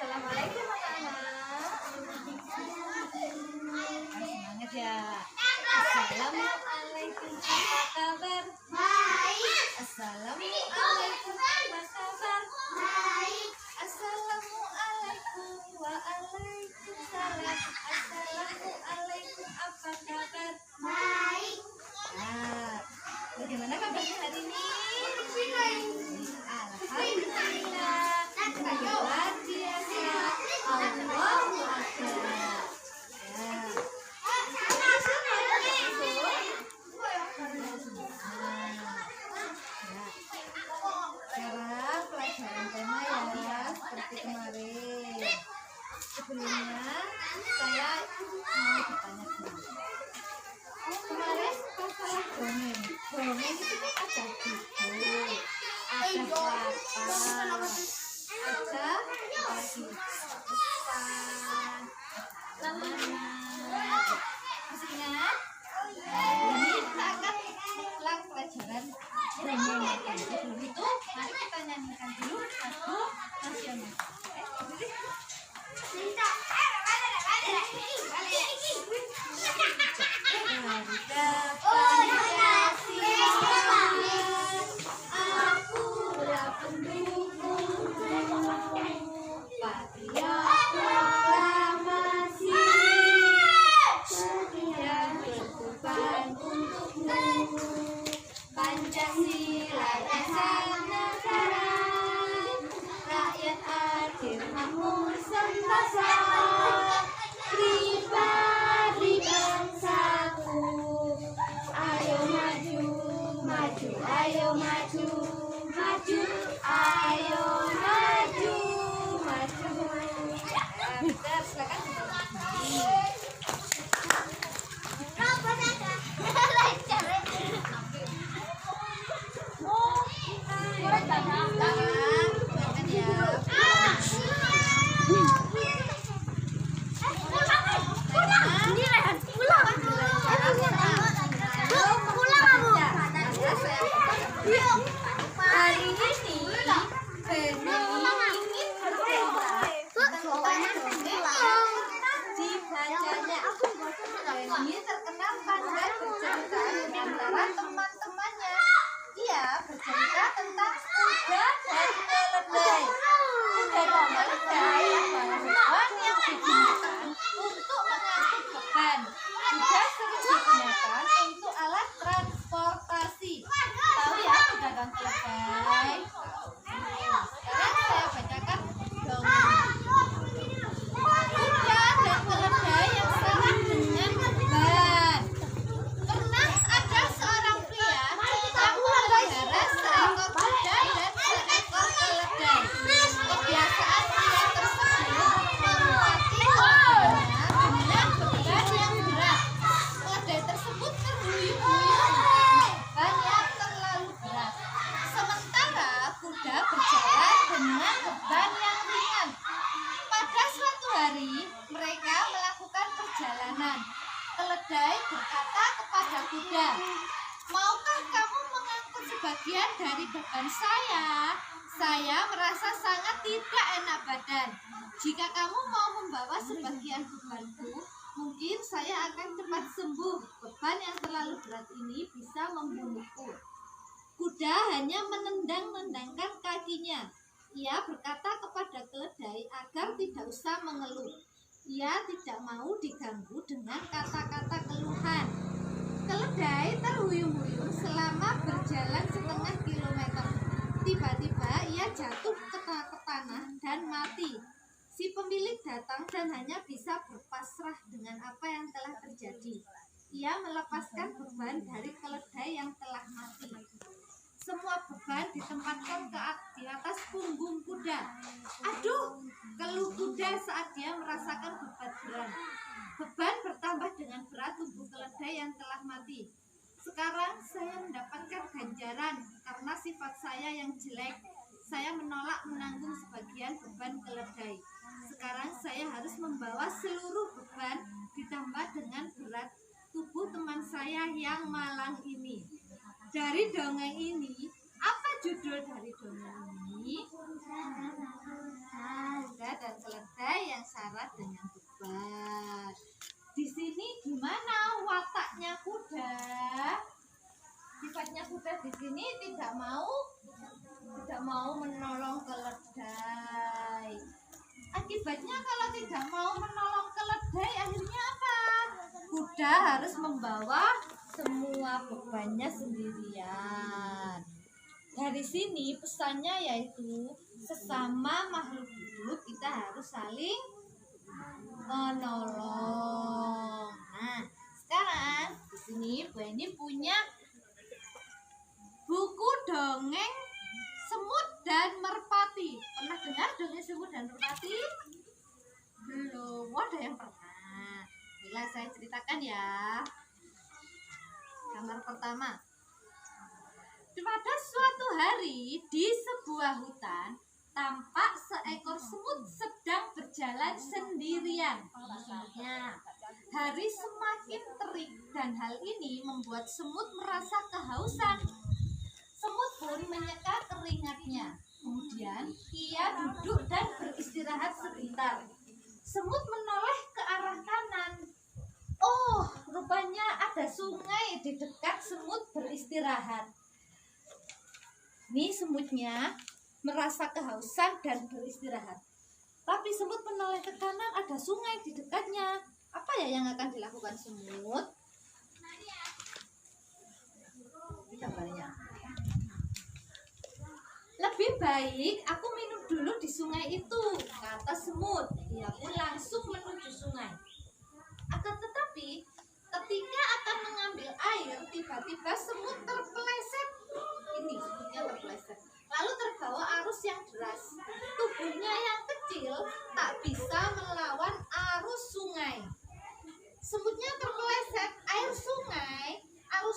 Assalamualaikum anak-anak. Semangat ya. Assalamualaikum, apa kabar? Baik. Assalamualaikum, apa kabar? Baik. Assalamualaikum, waalaikumsalam. Assalamualaikum, apa kabar? Baik. Nah, bagaimana kabarnya hari ini? Alhamdulillah. Luar biasa. Allahu Akbar. Ya. Sekarang pelajaran tema ya, seperti kemarin. Sebelumnya saya mau bertanya dulu. Kemarin masalah dongeng. Dongeng itu kan ada buku, ada kelapa, ada lagi pesan, mana? Masih ingat? Ini kita akan ulang pelajaran dongeng. Sebelum itu, mari kita nyanyikan dulu lagu nasional. Pancasila dasar negara, rakyat adil makmur sentosa, pribadi bangsaku. Ayo maju, maju, ayo maju, maju, ayo maju, maju. Kita silakan. Ini terkenal pandai bercerita antara teman-temannya. Ia bercerita tentang kuda dan keledai. Kuda dan keledai adalah hewan yang digunakan untuk mengangkut beban. Juga sering digunakan untuk alat transportasi. Tahu ya kuda dan keledai? Sekarang saya bacakan dongeng. Kuda dan keledai yang sangat dengan beban. Pernah ada seorang pria yang memelihara seekor kuda dan seekor keledai. Kebiasaan pria tersebut melompati kedainya dengan beban yang berat. Keledai tersebut terhuyung-huyung beban yang terlalu berat. Sementara kuda berjalan dengan beban yang ringan. Pada suatu hari, mereka melakukan perjalanan. Keledai berkata kepada kuda, "Maukah kamu mengangkut sebagian dari beban saya? Saya merasa sangat tidak enak badan. Jika kamu mau membawa sebagian bebanku, mungkin saya akan cepat sembuh. Beban yang terlalu berat ini bisa membunuhku." Kuda hanya menendang-nendangkan kakinya. Ia berkata kepada keledai agar tidak usah mengeluh. Ia tidak mau diganggu dengan kata-kata keluhan. Keledai terhuyung-huyung selama berjalan setengah kilometer. Tiba-tiba ia jatuh ke tanah dan mati. Si pemilik datang dan hanya bisa berpasrah dengan apa yang telah terjadi. Ia melepaskan beban dari keledai yang telah mati. beban ditempatkan di atas punggung kuda. Aduh, keluh kuda saat dia merasakan beban berat. Beban bertambah dengan berat tubuh keledai yang telah mati. Sekarang saya mendapatkan ganjaran karena sifat saya yang jelek. Saya menolak menanggung sebagian beban keledai. Sekarang saya harus membawa seluruh beban ditambah dengan berat tubuh teman saya yang malang ini. Dari dongeng ini, apa judul dari dongeng ini? Kuda dan keledai yang syarat dengan beban. Di sini gimana wataknya kuda? Sifatnya kuda di sini tidak mau menolong keledai. Akibatnya kalau tidak mau menolong keledai, akhirnya apa? Kuda harus membawa semua bebannya sendirian. Dari sini pesannya yaitu sesama makhluk hidup kita harus saling menolong. Nah, sekarang di sini Bu Eni punya buku dongeng Semut dan Merpati. Pernah dengar dongeng Semut dan Merpati? Belum. Ada yang pernah. Bila saya ceritakan ya. Gambar pertama. Pada suatu hari di sebuah hutan, tampak seekor semut sedang berjalan sendirian. Hari semakin terik dan hal ini membuat semut merasa kehausan. Semut pun menyeka keringatnya. Kemudian ia duduk dan beristirahat sebentar. Semut menoleh ke arah kanan. Oh, rupanya ada sungai di dekat semut beristirahat. Ini semutnya merasa kehausan dan beristirahat. Tapi semut menoleh ke kanan, ada sungai di dekatnya. Apa ya yang akan dilakukan semut? Ini gambarnya. Lebih baik aku minum dulu di sungai itu, kata semut. Ia pun langsung menuju sungai. Akan tetapi, ketika akan mengambil air, tiba-tiba semut terpeleset. Ini semutnya terpeleset. Lalu terbawa arus yang deras. Tubuhnya yang kecil tak bisa melawan arus sungai. Semutnya terpeleset, arus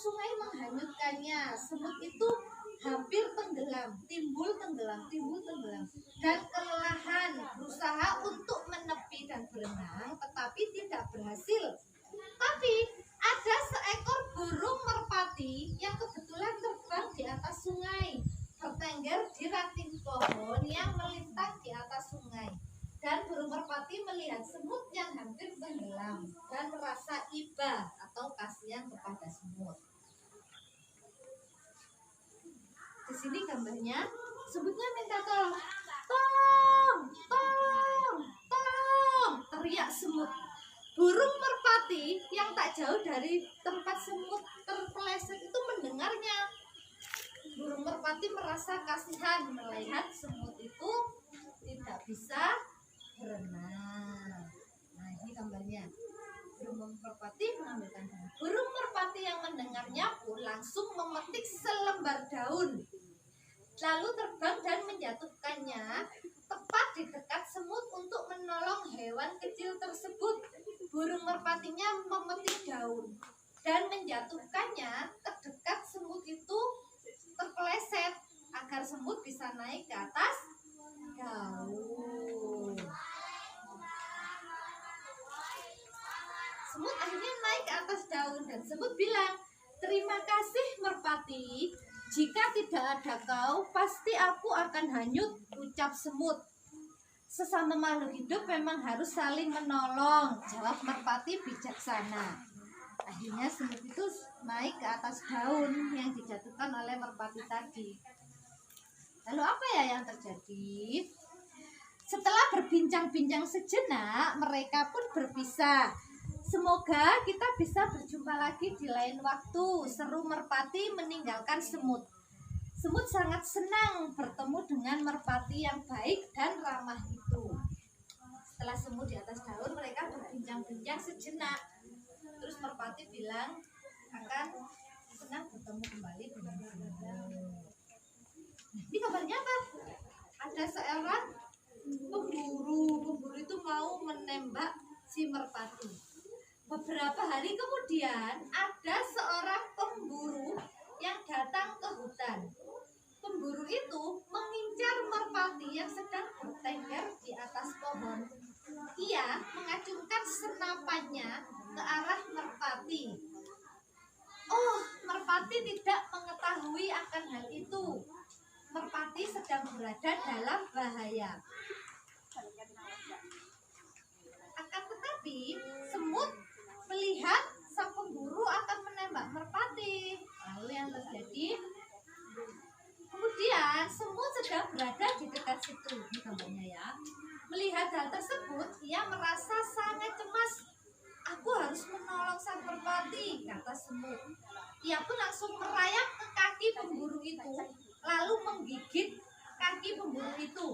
sungai menghanyutkannya. Semut itu hampir tenggelam, timbul tenggelam, dan kelelahan berusaha untuk menepi dan berenang, tetapi tidak berhasil. Tapi ada seekor burung merpati yang kebetulan terbang di atas sungai, bertengger di ranting pohon yang melintang di atas sungai. Dan burung merpati melihat semut yang hampir tenggelam dan merasa iba atau kasihan kepada semut. Di sini gambarnya, semutnya minta tolong. Tolong, teriak semut. Burung merpati yang tak jauh dari tempat semut terpeleset itu mendengarnya. Burung merpati merasa kasihan melihat semut itu tidak bisa berenang. Nah, ini gambarnya. Burung merpati mengambilkan daun. Burung merpati yang mendengarnya pun langsung memetik selembar daun, lalu terbang dan menjatuhkannya tepat di dekat semut untuk menolong hewan kecil tersebut. Burung merpatinya memetik daun dan menjatuhkannya terdekat semut itu terpeleset agar semut bisa naik ke atas daun. Semut akhirnya naik ke atas daun dan semut bilang, "Terima kasih merpati. Jika tidak ada kau, pasti aku akan hanyut," ucap semut. "Sesama makhluk hidup memang harus saling menolong," jawab merpati bijaksana. Akhirnya semut itu naik ke atas daun yang dijatuhkan oleh merpati tadi. Lalu apa ya yang terjadi? Setelah berbincang-bincang sejenak, mereka pun berpisah. "Semoga kita bisa berjumpa lagi di lain waktu," seru merpati meninggalkan semut. Semut sangat senang bertemu dengan merpati yang baik dan ramah itu. Setelah semut di atas daun, mereka berbincang-bincang sejenak. Terus merpati bilang akan senang bertemu kembali dengan semut. ada seorang pemburu itu mau menembak si merpati. Beberapa hari kemudian ada seorang pemburu yang datang ke hutan. Pemburu itu mengincar merpati yang sedang bertengger di atas pohon. Ia mengacungkan senapannya ke arah merpati. Oh, merpati tidak mengetahui akan hal itu. Merpati sedang berada dalam bahaya. Akan tetapi, semut melihat sang pemburu akan menembak merpati. Lalu yang terjadi, kemudian semut sedang berada di dekat situ. Ini gambarnya ya. Melihat hal tersebut, ia merasa sangat cemas. Aku harus menolong sang merpati, kata semut. Ia pun langsung merayap ke kaki pemburu itu, lalu menggigit kaki pemburu itu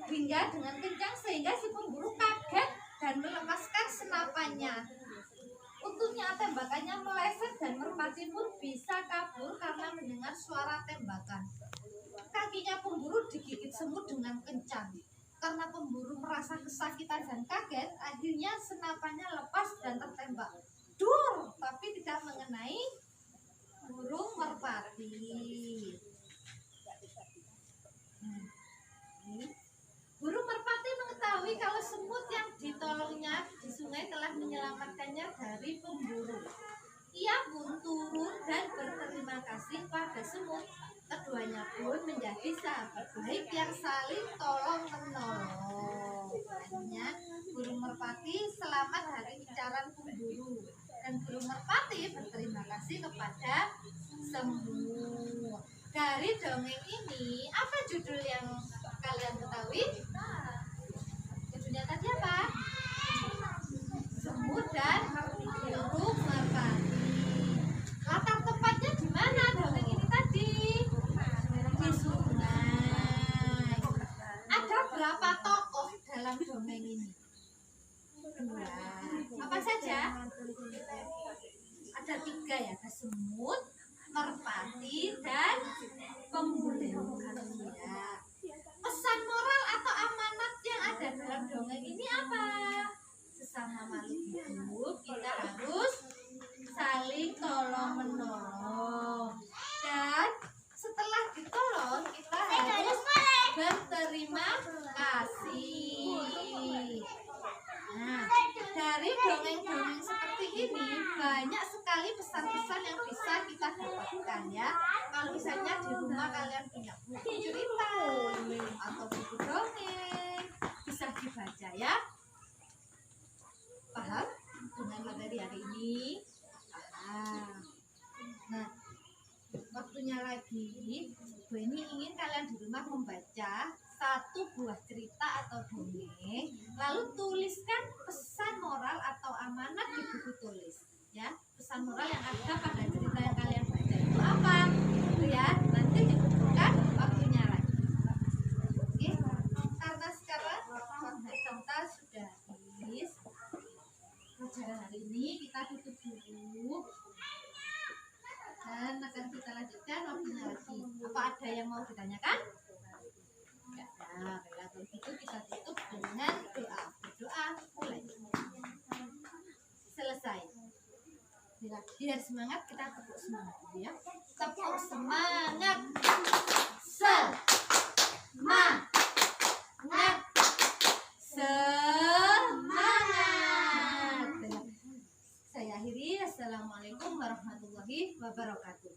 hingga dengan kencang sehingga si pemburu kaget dan melepaskan senapannya. Untungnya tembakannya meleset dan merpati pun bisa kabur karena mendengar suara tembakan. Kakinya pemburu digigit semut dengan kencang. Karena pemburu merasa kesakitan dan kaget, akhirnya senapannya lepas dan tertembak. Dur, tapi tidak mengenai burung merpati. Burung merpati mengetahui kalau semut yang ditolongnya di sungai telah menyelamatkannya dari pemburu. Ia pun turun dan berterima kasih pada semut. Keduanya pun menjadi sahabat baik yang saling tolong menolong. Akhirnya burung merpati selamat dari incaran pemburu dan burung merpati berterima kasih kepada semut. Dari dongeng ini, apa judul yang kalian ketahui? Judulnya tadi apa? Semut dan burung merpati. Latar tempatnya di mana dongeng ini tadi? Di sungai. Ada berapa tokoh dalam dongeng ini? 2. Apa saja? Ada 3 ya, ada semut, merpati, dan pemburu. Ya. Pesan moral atau amanat yang ada dalam dongeng ini apa? Sesama makhluk hidup kita harus saling tolong menolong, dan setelah ditolong kita harus berterima kasih. Nah, dari dongeng-dongeng seperti ini banyak sekali pesan-pesan yang bisa kita dapatkan ya. Kalau misalnya di rumah kalian punya buku cerita atau buku dongeng, bisa dibaca ya. Paham dengan materi hari ini? Nah, waktunya lagi, Bu ini ingin kalian di rumah membaca 1 buah cerita atau dongeng, lalu tuliskan pesan moral atau amanat di buku tulis. Ya, pesan moral yang ada pada cerita yang kalian baca itu apa? Itu ya, nanti dibutuhkan waktunya lagi. Oke, karena sekarang waktu kita sudah habis. Pelajaran hari ini kita tutup dulu dan akan kita lanjutkan waktunya lagi. Apa ada yang mau ditanyakan? Enggak ada. Kalau gitu kita tutup dengan doa. Berdoa mulai. Selesai. Biar semangat, kita tepuk semangat dulu ya. Tepuk semangat. Semangat. Saya akhiri. Assalamualaikum warahmatullahi wabarakatuh.